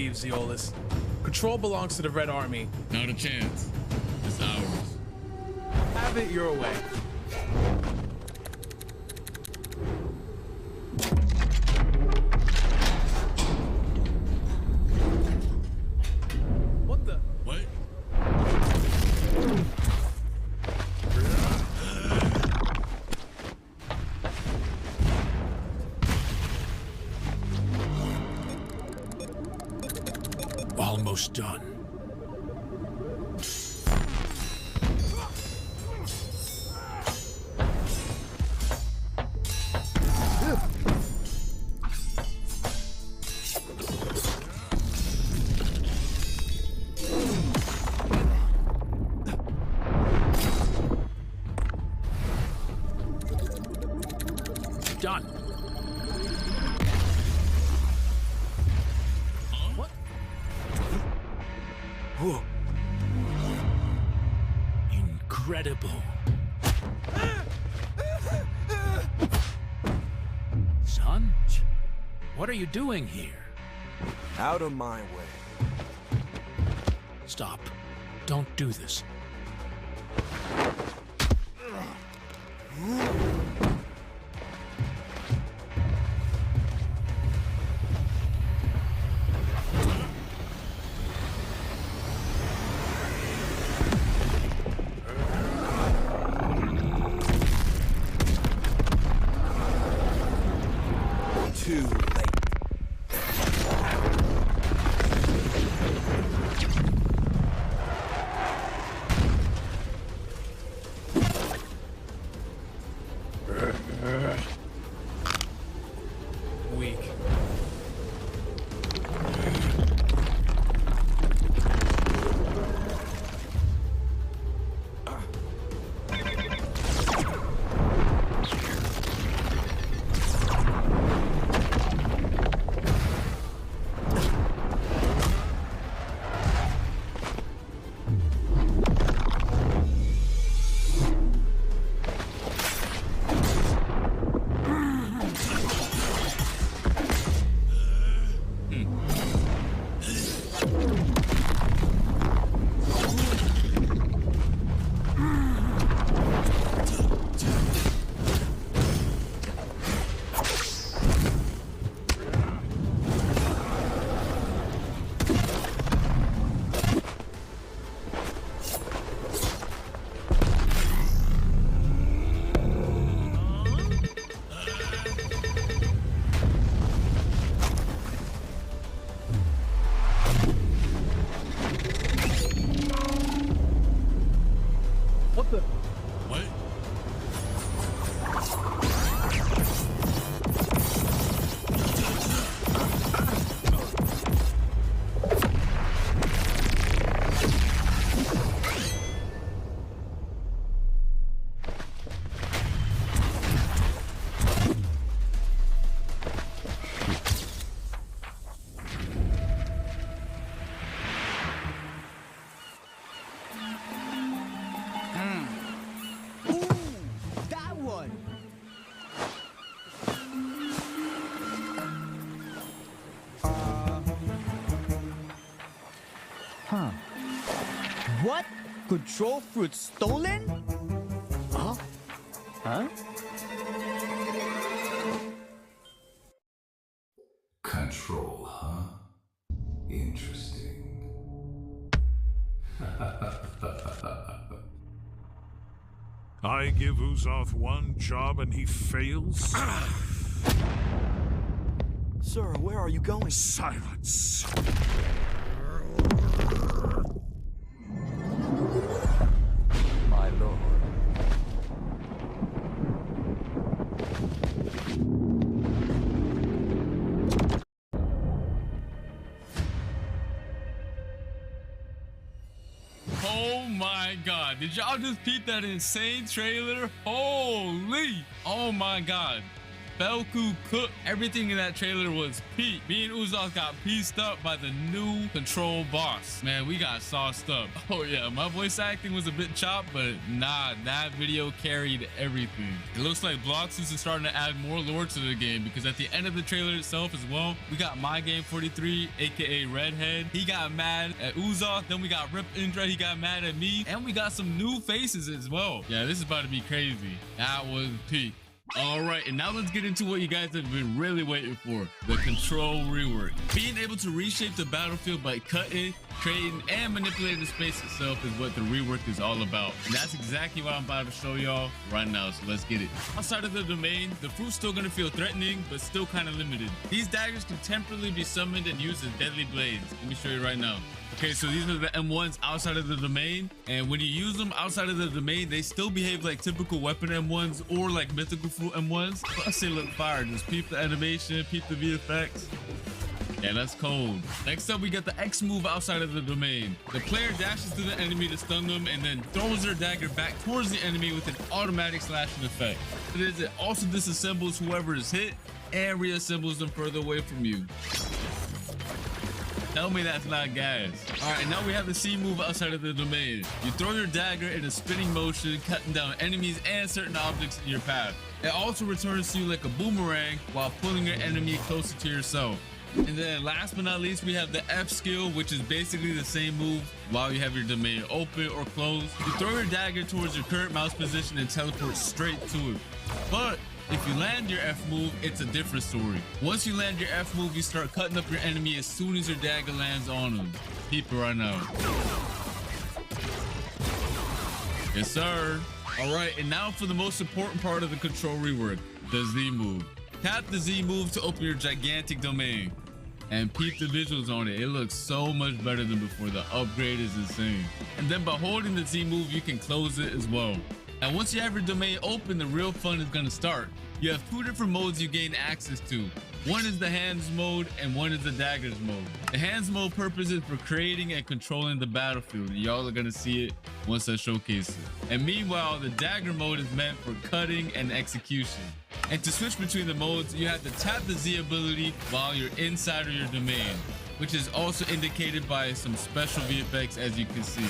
leave, Zeolus. Control belongs to the Red Army. Not a chance. It's ours. Have it your way. What the? What? Almost done. Done. Huh? Whoa. Incredible. Son, what are you doing here? Out of my way. Stop. Don't do this. Too late. Weak. What the? What? That one! What? Control fruit stolen? Huh? Huh? Control, huh? Interesting. I give Uzoth one job and he fails? Sir, where are you going? Silence! My lord. Oh my god. Did y'all just peep that insane trailer? Holy! Oh my god. Belku cooked. Everything in that trailer was peak. Me and Uzak got pieced up by the new control boss. Man, we got sauced up. Oh yeah, my voice acting was a bit chopped, but nah, that video carried everything. It looks like Bloxus is starting to add more lore to the game, because at the end of the trailer itself as well, we got My Game 43, aka Redhead. He got mad at Uzak. Then we got Rip Indra. He got mad at me, and we got some new faces as well. Yeah, this is about to be crazy. That was peak. All right, and now let's get into what you guys have been really waiting for, the control rework. Being able to reshape the battlefield by cutting, creating, and manipulating the space itself is what the rework is all about. And that's exactly what I'm about to show y'all right now, so let's get it. Outside of the domain, the fruit's still gonna feel threatening, but still kind of limited. These daggers can temporarily be summoned and used as deadly blades. Let me show you right now. Okay, so these are the M1s outside of the domain, and when you use them outside of the domain, they still behave like typical weapon M1s or like mythical fruit M1s. Plus they look fire. Just peep the animation, peep the VFX. Yeah, that's cold. Next up, we got the X move outside of the domain. The player dashes to the enemy to stun them and then throws their dagger back towards the enemy with an automatic slashing effect. It also disassembles whoever is hit and reassembles them further away from you. Tell me that's not gas. All right, now we have the C move outside of the domain. You throw your dagger in a spinning motion, cutting down enemies and certain objects in your path. It also returns to you like a boomerang while pulling your enemy closer to yourself. And then last but not least, we have the F skill, which is basically the same move while you have your domain open or closed. You throw your dagger towards your current mouse position and teleport straight to it. But if you land your F move, it's a different story. Once you land your F move, you start cutting up your enemy as soon as your dagger lands on them. Keep it right now. Yes, sir. All right, and now for the most important part of the control rework, the Z move. Tap the Z move to open your gigantic domain. And peep the visuals on it. It looks so much better than before. The upgrade is insane. And then by holding the Z move, you can close it as well. And once you have your domain open, the real fun is going to start. You have two different modes you gain access to. One is the hands mode and one is the daggers mode. The hands mode purpose is for creating and controlling the battlefield. Y'all are going to see it once I showcase it. And meanwhile, the dagger mode is meant for cutting and execution. And to switch between the modes, you have to tap the Z ability while you're inside of your domain, which is also indicated by some special VFX, as you can see.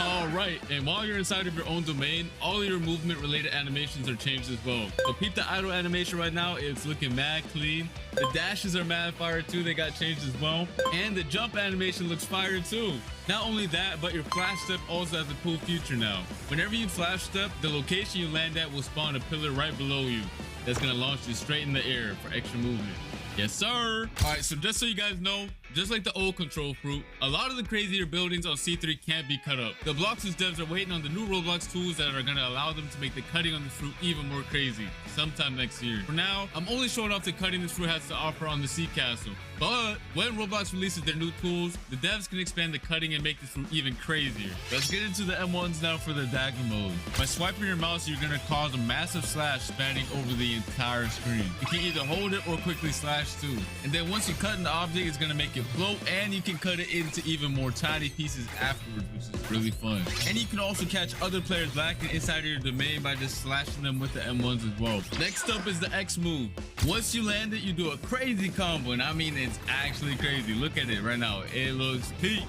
All right, and while you're inside of your own domain, all your movement related animations are changed as well. So peep the idle animation right now. It's looking mad clean. The dashes are mad fire too. They got changed as well. And the jump animation looks fire too. Not only that, but your flash step also has a cool feature now. Whenever you flash step, the location you land at will spawn a pillar right below you. That's gonna launch you straight in the air for extra movement. Yes, sir. All right, so just so you guys know, just like the old control fruit, a lot of the crazier buildings on C3 can't be cut up. The Bloxus devs are waiting on the new Roblox tools that are going to allow them to make the cutting on the fruit even more crazy sometime next year. For now, I'm only showing off the cutting this fruit has to offer on the Sea Castle. But when Roblox releases their new tools, the devs can expand the cutting and make this fruit even crazier. Let's get into the M1s now for the dagger mode. By swiping your mouse, you're going to cause a massive slash spanning over the entire screen. You can either hold it or quickly slash too. And then once you cut an object, it's going to make it float, and you can cut it into even more tiny pieces afterwards, which is really fun. And you can also catch other players lacking inside of your domain by just slashing them with the M1s as well. Next up is the X move. Once you land it, you do a crazy combo, and I mean it's actually crazy. Look at it right now. It looks peak.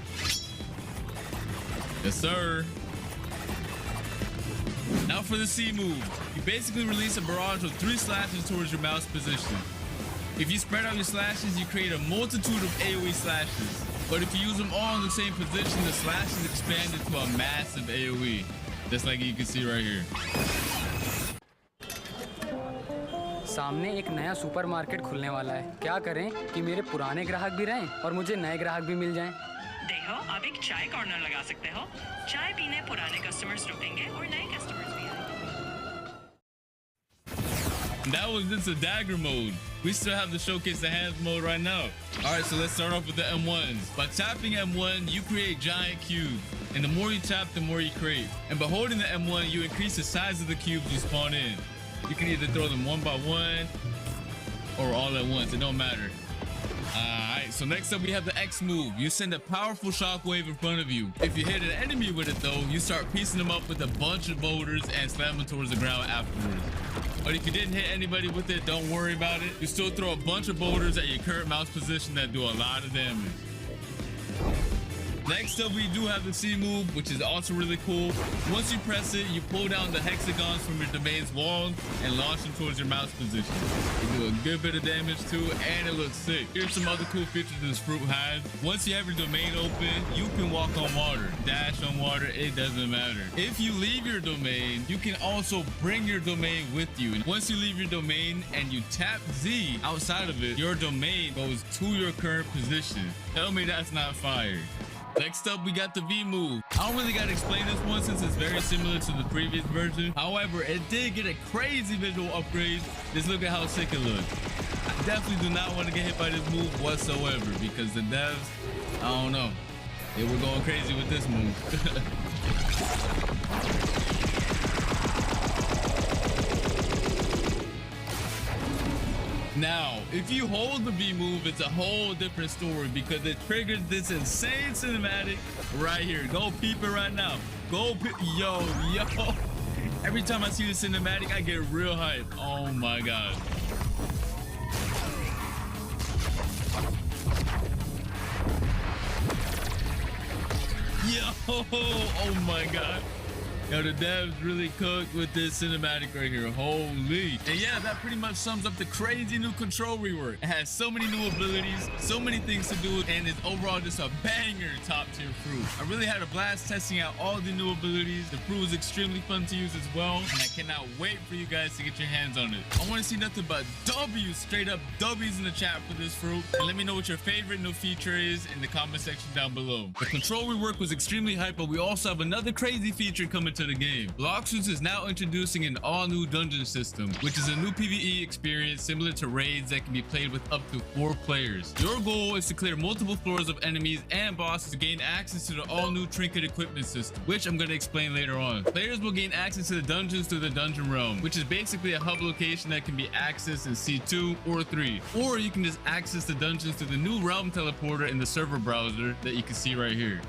Yes, sir. Now for the C move. You basically release a barrage of 3 slashes towards your mouse position. If you spread out your slashes, you create a multitude of AoE slashes. But if you use them all in the same position, the slashes expand into a massive AoE. Just like you can see right here. सामने एक नया supermarket खुलने वाला है। क्या करें कि मेरे पुराने ग्राहक भी रहें और मुझे नए ग्राहक भी मिल जाएं? देखो, आप एक चाय कॉर्नर लगा सकते हो। चाय पीने पुराने कस्टमर्स रुकेंगे और नए कस्टमर्स भी आएंगे। That was just a dagger mode. We still have to showcase the hands mode right now. All right, so let's start off with the M1s. By tapping M1, you create giant cubes. And the more you tap, the more you create. And by holding the M1, you increase the size of the cubes you spawn in. You can either throw them one by one or all at once. It don't matter. Alright, so next up we have the X move. You send a powerful shockwave in front of you. If you hit an enemy with it though, you start piecing them up with a bunch of boulders and slam them towards the ground afterwards. But if you didn't hit anybody with it, don't worry about it. You still throw a bunch of boulders at your current mouse position that do a lot of damage. Next up, we do have the C move, which is also really cool. Once you press it, you pull down the hexagons from your domain's wall and launch them towards your mouse position. They do a good bit of damage too, and it looks sick. Here's some other cool features this fruit has. Once you have your domain open, you can walk on water, dash on water, it doesn't matter. If you leave your domain, you can also bring your domain with you. And once you leave your domain and you tap Z outside of it, your domain goes to your current position. Tell me that's not fire. Next up, we got the V move. I don't really got to explain this one since it's very similar to the previous version. However, it did get a crazy visual upgrade. Just look at how sick it looks. I definitely do not want to get hit by this move whatsoever because the devs, I don't know, they were going crazy with this move. Now, if you hold the V move, it's a whole different story because it triggers this insane cinematic right here. Go peep it right now. Go peep. Yo. Every time I see the cinematic, I get real hype. Oh my God. Yo. Oh my God. Yo, the devs really cooked with this cinematic right here. Holy. And yeah, that pretty much sums up the crazy new control rework. It has so many new abilities, so many things to do, and it's overall just a banger top tier fruit. I really had a blast testing out all the new abilities. The fruit was extremely fun to use as well, and I cannot wait for you guys to get your hands on it. I want to see nothing but W's, straight up W's in the chat for this fruit. And let me know what your favorite new feature is in the comment section down below. The control rework was extremely hype, but we also have another crazy feature coming to the game. Bloxus is now introducing an all-new dungeon system, which is a new PvE experience similar to raids that can be played with up to 4 players. Your goal is to clear multiple floors of enemies and bosses to gain access to the all-new trinket equipment system, which I'm going to explain later on. Players will gain access to the dungeons through the dungeon realm, which is basically a hub location that can be accessed in C2 or 3, or you can just access the dungeons through the new realm teleporter in the server browser that you can see right here.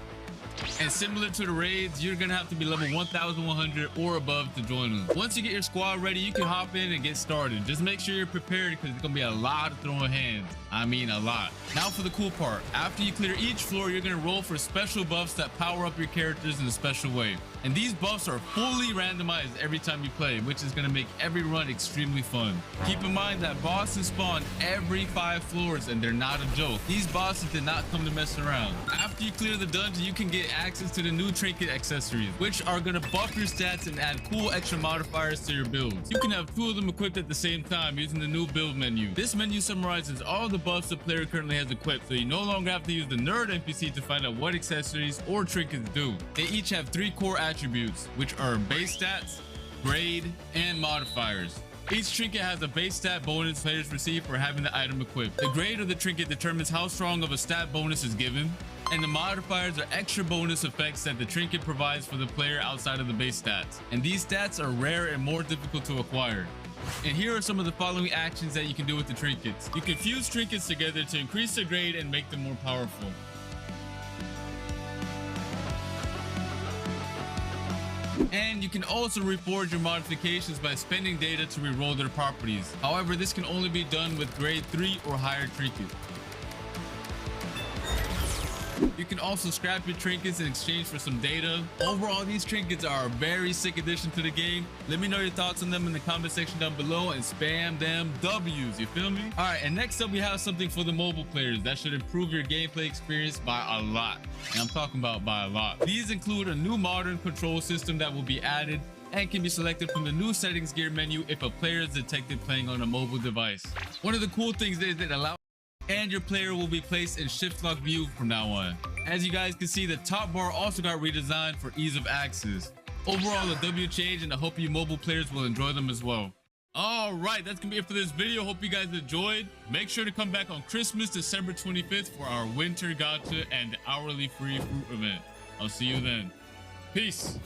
And similar to the raids, you're gonna have to be level 1100 or above to join them. Once you get your squad ready, you can hop in and get started. Just make sure you're prepared because it's gonna be a lot of throwing hands. I mean a lot. Now for the cool part. After you clear each floor, you're gonna roll for special buffs that power up your characters in a special way. And these buffs are fully randomized every time you play, which is gonna make every run extremely fun. Keep in mind that bosses spawn every 5 floors and they're not a joke. These bosses did not come to mess around. After you clear the dungeon, you can get access to the new trinket accessories, which are gonna buff your stats and add cool extra modifiers to your builds. You can have 2 of them equipped at the same time using the new build menu. This menu summarizes all the buffs the player currently has equipped, so you no longer have to use the nerd NPC to find out what accessories or trinkets do. They each have 3 core attributes, which are base stats, grade, and modifiers. Each trinket has a base stat bonus players receive for having the item equipped. The grade of the trinket determines how strong of a stat bonus is given, and the modifiers are extra bonus effects that the trinket provides for the player outside of the base stats. And these stats are rare and more difficult to acquire. And here are some of the following actions that you can do with the trinkets. You can fuse trinkets together to increase their grade and make them more powerful. And you can also reforge your modifications by spending data to reroll their properties. However, this can only be done with grade 3 or higher trinkets. You can also scrap your trinkets in exchange for some data. Overall, these trinkets are a very sick addition to the game. Let me know your thoughts on them in the comment section down below and spam them W's, you feel me? All right, and next up we have something for the mobile players that should improve your gameplay experience by a lot. And I'm talking about by a lot. These include a new modern control system that will be added and can be selected from the new settings gear menu if a player is detected playing on a mobile device. One of the cool things is that allows and your player will be placed in shift lock view from now on. As you guys can see, the top bar also got redesigned for ease of access. Overall, a W change, and I hope you mobile players will enjoy them as well. All right, that's gonna be it for this video. Hope you guys enjoyed. Make sure to come back on Christmas, December 25th for our winter gacha and hourly free fruit event. I'll see you then. Peace.